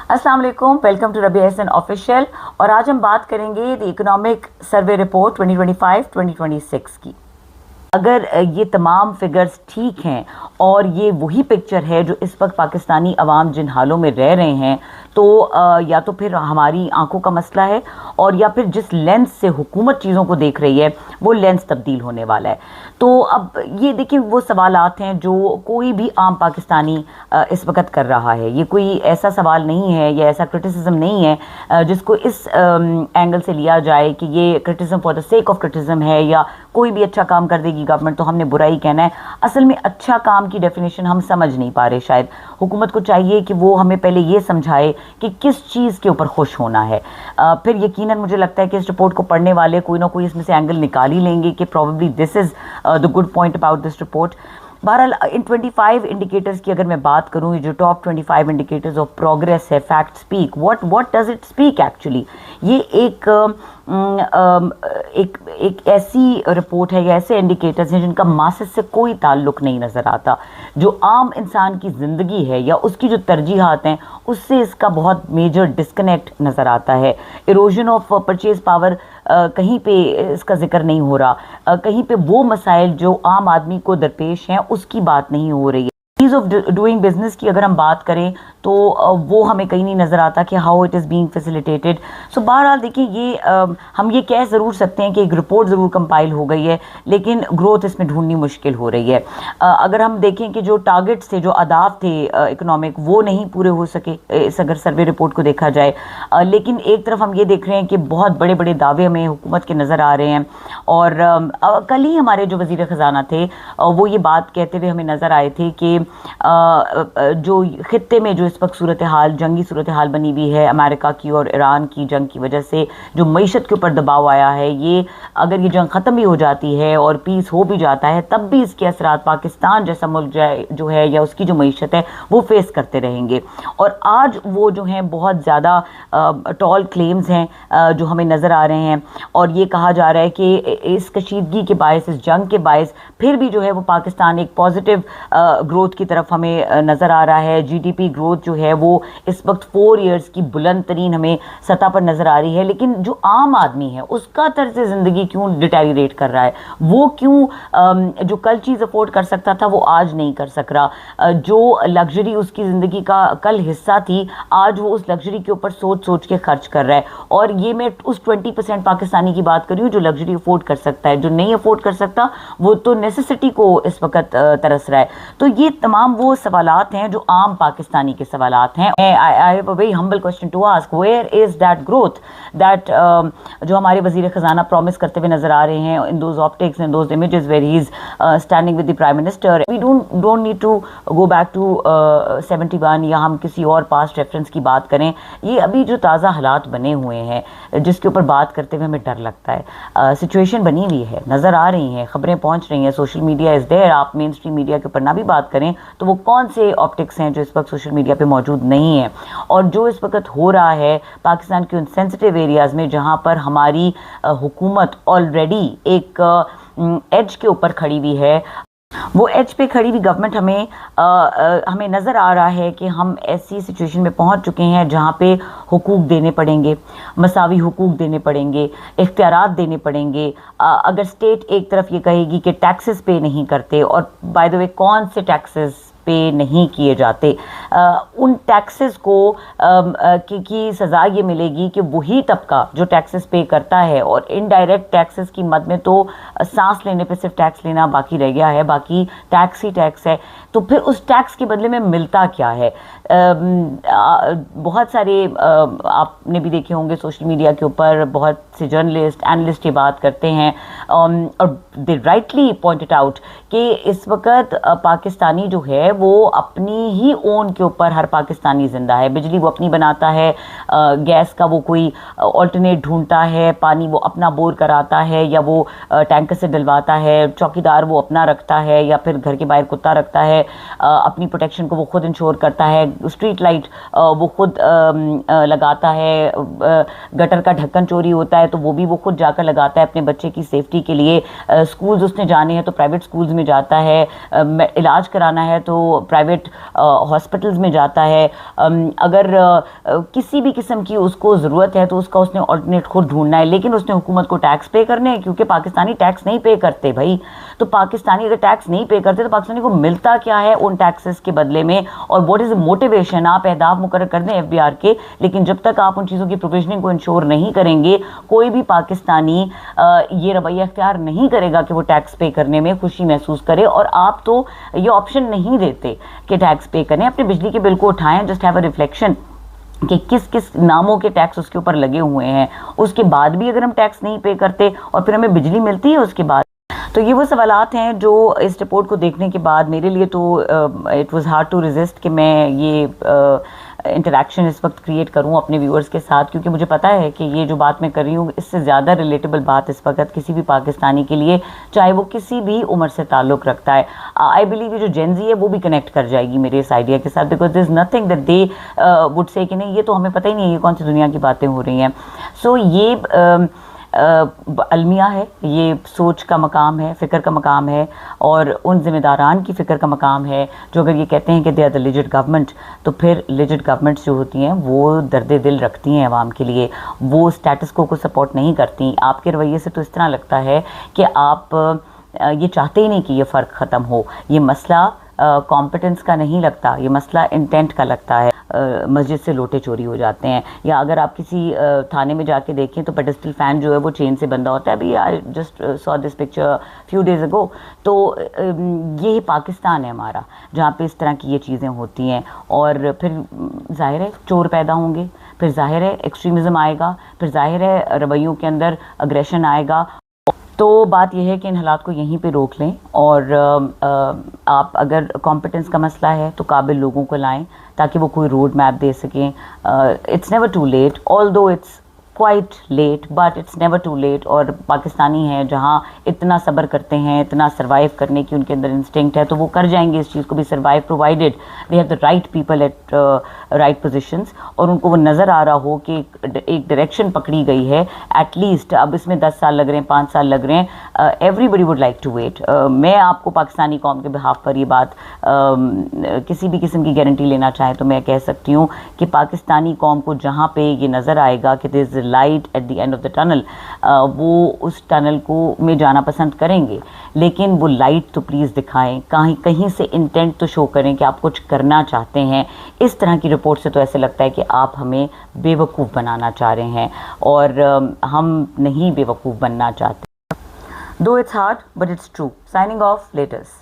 अस्सलाम वालेकुम, welcome to Rabi Ehsan official. और आज हम बात करेंगे द इकोनॉमिक सर्वे रिपोर्ट 2025-2026 की। अगर ये तमाम फिगर्स ठीक हैं और ये वही पिक्चर है जो इस वक्त पाकिस्तानी अवाम जिन हालों में रह रहे हैं, तो या तो फिर हमारी आंखों का मसला है, और या फिर जिस लेंस से हुकूमत चीज़ों को देख रही है वो लेंस तब्दील होने वाला है। तो अब ये देखिए, वो सवालात हैं जो कोई भी आम पाकिस्तानी इस वक्त कर रहा है। ये कोई ऐसा सवाल नहीं है या ऐसा क्रिटिसिज्म नहीं है जिसको इस एंगल से लिया जाए कि ये criticism for the sake of criticism है, या कोई भी अच्छा काम कर देगी गवर्नमेंट तो हमने बुरा ही कहना है। असल में अच्छा काम की डेफिनेशन हम समझ नहीं पा रहे। शायद हुकूमत को चाहिए कि वो हमें पहले ये समझाए कि किस चीज़ के ऊपर खुश होना है। फिर यकीनन मुझे लगता है कि इस रिपोर्ट को पढ़ने वाले कोई ना कोई इसमें से एंगल निकाल ही लेंगे कि probably this is the good point about this report. बहरहाल इन 25 इंडिकेटर्स की अगर मैं बात करूँ, जो टॉप 25 इंडिकेटर्स ऑफ प्रोग्रेस है, fact speak, what does it speak actually. ये एक ऐसी रिपोर्ट है या ऐसे इंडिकेटर्स हैं जिनका मासेस से कोई ताल्लुक नहीं नज़र आता। जो आम इंसान की ज़िंदगी है या उसकी जो तरजीहात हैं उससे इसका बहुत मेजर डिस्कनेक्ट नज़र आता है। इरोजन ऑफ परचेज पावर कहीं पे इसका जिक्र नहीं हो रहा। कहीं पे वो मसाइल जो आम आदमी को दरपेश हैं उसकी बात नहीं हो रही है। ईज़ ऑफ डूइंग बिजनेस की अगर हम बात करें तो वो हमें कहीं नहीं नज़र आता कि how it is being facilitated. So बहरहाल देखिए, ये हम ये कह ज़रूर सकते हैं कि एक रिपोर्ट ज़रूर कंपाइल हो गई है, लेकिन ग्रोथ इसमें ढूंढनी मुश्किल हो रही है। अगर हम देखें कि जो टारगेट्स थे, जो अहदाफ थे इकोनॉमिक, वो नहीं पूरे हो सके इस अगर सर्वे रिपोर्ट को देखा जाए। लेकिन एक तरफ हम ये देख रहे हैं कि बहुत बड़े बड़े दावे हमें हुकूमत के नज़र आ रहे हैं। और कल ही हमारे जो वज़ीर ख़जाना थे वो ये बात कहते हुए हमें नज़र आए थे कि जो खित्ते में जो इस वक्त सूरत हाल, जंगी सूरत हाल बनी हुई है अमेरिका की और ईरान की जंग की वजह से, जो मईशत के ऊपर दबाव आया है, ये अगर ये जंग ख़त्म भी हो जाती है और पीस हो भी जाता है तब भी इसके असरात पाकिस्तान जैसा मुल्क जो है या उसकी जो मईशत है वो फेस करते रहेंगे। और आज वो जो हैं बहुत ज़्यादा टॉल क्लेम्स हैं जो हमें नज़र आ रहे हैं, और ये कहा जा रहा है कि इस कशीदगी के बायस, इस जंग के बायस फिर भी जो है वो पाकिस्तान एक पॉजिटिव ग्रोथ की तरफ हमें नज़र आ रहा है। जीडीपी ग्रोथ जो है वो इस वक्त 4 इयर्स की बुलंद तरीन हमें सतह पर नज़र आ रही है। लेकिन जो आम आदमी है उसका तर्ज ज़िंदगी क्यों डिटेरियोरेट कर रहा है? वो क्यों जो कल चीज़ अफोर्ड कर सकता था वो आज नहीं कर सक रहा? जो लग्जरी उसकी ज़िंदगी का कल हिस्सा थी, आज वो उस लग्जरी के ऊपर सोच सोच के खर्च कर रहा है। और ये मैं उस 20% पाकिस्तानी की बात कर रही हूँ जो लग्जरी अफोर्ड कर सकता है। जो नहीं अफोर्ड कर सकता वो तो नेसेसिटी को इस वक्त तरस रहा है। तो ये तमाम वो सवालात हैं जो आम पाकिस्तानी के सवालात हैं। I have a very humble question to ask, where is that growth that जो हमारे वजीर खजाना प्रॉमिस करते हुए नजर आ रहे हैं in those optics, in those images where he is standing with the prime minister. We don't need to go back to 71 या हम किसी और पास्ट रेफरेंस की बात करें। ये अभी जो ताज़ा हालात बने हुए हैं जिसके ऊपर बात करते हुए हमें डर लगता है। सिचुएशन बनी हुई है, नज़र आ रही हैं, खबरें पहुंच रही हैं, सोशल मीडिया इज़ देयर। आप मेन स्ट्रीम मीडिया के ऊपर ना भी बात करें तो वो कौन से ऑप्टिक्स हैं जो इस वक्त सोशल मीडिया पे मौजूद नहीं है। और जो इस वक्त हो रहा है पाकिस्तान के उन सेंसिटिव एरियाज़ में जहाँ पर हमारी हुकूमत ऑलरेडी एक एज के ऊपर खड़ी हुई है, वो एज पे खड़ी हुई गवर्नमेंट हमें नज़र आ रहा है कि हम ऐसी सिचुएशन में पहुंच चुके हैं जहां पे हुकूक देने पड़ेंगे, मसावी हुकूक देने पड़ेंगे, इख्तियारात देने पड़ेंगे। अगर स्टेट एक तरफ ये कहेगी कि टैक्सेस पे नहीं करते, और बाय द वे कौन से टैक्सेस पे नहीं किए जाते, उन टैक्सेस को की सज़ा ये मिलेगी कि वही तबका जो टैक्सेस पे करता है, और इनडायरेक्ट टैक्सेस की मद में तो सांस लेने पे सिर्फ टैक्स लेना बाकी रह गया है, बाकी टैक्स ही टैक्स है। तो फिर उस टैक्स के बदले में मिलता क्या है? बहुत सारे आपने भी देखे होंगे सोशल मीडिया के ऊपर बहुत से जर्नलिस्ट, एनालिस्ट ये बात करते हैं, और दे राइटली पॉइंटेड आउट कि इस वक्त पाकिस्तानी जो है वो अपनी ही ओन के ऊपर हर पाकिस्तानी जिंदा है। बिजली वो अपनी बनाता है, गैस का वो कोई ऑल्टरनेट ढूंढता है, पानी वो अपना बोर कराता है या वो टैंकर से डलवाता है, चौकीदार वो अपना रखता है या फिर घर के बाहर कुत्ता रखता है, अपनी प्रोटेक्शन को वो खुद इंश्योर करता है, स्ट्रीट लाइट वो खुद लगाता है, गटर का ढक्कन चोरी होता है तो वो भी वो खुद जाकर लगाता है अपने बच्चे की सेफ्टी के लिए, स्कूल्स उसने जाने हैं तो प्राइवेट स्कूल्स में जाता है, इलाज कराना है तो प्राइवेट हॉस्पिटल्स में जाता है, अगर किसी भी किस्म की उसको ज़रूरत है तो उसका उसने ऑल्टरनेट खुद ढूंढना है, लेकिन उसने हुकूमत को टैक्स पे करने हैं, क्योंकि पाकिस्तानी टैक्स नहीं पे करते भाई। तो पाकिस्तानी अगर टैक्स नहीं पे करते तो पाकिस्तानी को मिलता क्या है उन टैक्सेस के बदले में, और व्हाट इज़ द मोटिवेशन। आप अहदाफ मुकर्रर कर दें FBR के, लेकिन जब तक आप उन चीज़ों की प्रोविजनिंग को इंश्योर नहीं करेंगे, कोई भी पाकिस्तानी ये रवैया अख्तियार नहीं करेगा कि वो टैक्स पे करने में खुशी महसूस करे। और आप तो ये ऑप्शन नहीं देते कि टैक्स पे करें। अपने बिजली के बिल को उठाएं, जस्ट हैव अ रिफ्लेक्शन कि किस किस नामों के टैक्स उसके ऊपर लगे हुए हैं, उसके बाद भी अगर हम टैक्स नहीं पे करते और फिर हमें बिजली मिलती है उसके बाद। तो ये वो सवालात हैं जो इस रिपोर्ट को देखने के बाद मेरे लिए तो it was hard to resist कि मैं ये इंटरेक्शन इस वक्त क्रिएट करूं अपने व्यूअर्स के साथ, क्योंकि मुझे पता है कि ये जो बात मैं कर रही हूँ इससे ज़्यादा रिलेटेबल बात इस वक्त किसी भी पाकिस्तानी के लिए, चाहे वो किसी भी उम्र से ताल्लुक़ रखता है। आई बिलीव ये जो जेनजी है वो भी कनेक्ट कर जाएगी मेरे इस आइडिया के साथ, because this nothing that they would say कि नहीं ये तो हमें पता ही नहीं है ये कौन सी दुनिया की बातें हो रही हैं। सो ये अलमिया है, ये सोच का मकाम है, फ़िक्र का मकाम है, और उन ज़िम्मेदारान की फ़िक्र का मकाम है जो अगर ये कहते हैं कि they are the legit government, तो फिर लिजिट गवर्नमेंट्स जो होती हैं वो दर्द दिल रखती हैं अवाम के लिए, वो स्टेटस को सपोर्ट नहीं करती। आपके रवैये से तो इस तरह लगता है कि आप ये चाहते ही नहीं कि ये फ़र्क ख़त्म हो। ये मसला कॉम्पिटेंस का नहीं लगता, ये मसला इंटेंट का लगता है। मस्जिद से लोटे चोरी हो जाते हैं, या अगर आप किसी थाने में जाके देखें तो पेडस्टल फ़ैन जो है वो चेन से बंधा होता है। अभी I just saw this picture few days ago. तो ये पाकिस्तान है हमारा जहाँ पे इस तरह की ये चीज़ें होती हैं, और फिर ज़ाहिर है चोर पैदा होंगे, फिर ज़ाहिर है एक्सट्रीमिज़म आएगा, फिर ज़ाहिर है रवैयों के अंदर अग्रेशन आएगा। तो बात यह है कि इन हालात को यहीं पे रोक लें, और आप अगर कॉम्पिटेंस का मसला है तो काबिल लोगों को लाएं ताकि वो कोई रोड मैप दे सकें। It's never too late, although it's quite late, but it's never too late. और पाकिस्तानी हैं जहाँ इतना सब्र करते हैं, इतना सर्वाइव करने की उनके अंदर इंस्टिंक्ट है, तो वो कर जाएंगे इस चीज़ को भी survive, provided they have the right people at right positions, और उनको वो नज़र आ रहा हो कि एक डायरेक्शन पकड़ी गई है। एटलीस्ट अब इसमें 10 साल लग रहे हैं, 5 साल लग रहे हैं, everybody would like to wait. मैं आपको पाकिस्तानी कौम के बिहाफ पर ये बात किसी भी किस्म की गारंटी लेना चाहें तो मैं कह सकती हूँ कि पाकिस्तानी कौम को जहाँ पे ये नज़र आएगा कि there is light at the end of the tunnel, वो उस टनल को में जाना पसंद करेंगे, लेकिन वो लाइट तो प्लीज़ दिखाएं, कहीं से इंटेंट तो शो करें कि आप कुछ करना चाहते हैं। इस तरह की रिपोर्ट से तो ऐसे लगता है कि आप हमें बेवकूफ़ बनाना चाह रहे हैं, और हम नहीं बेवकूफ़ बनना चाहते। दो it's hard but it's true. Signing off, letters.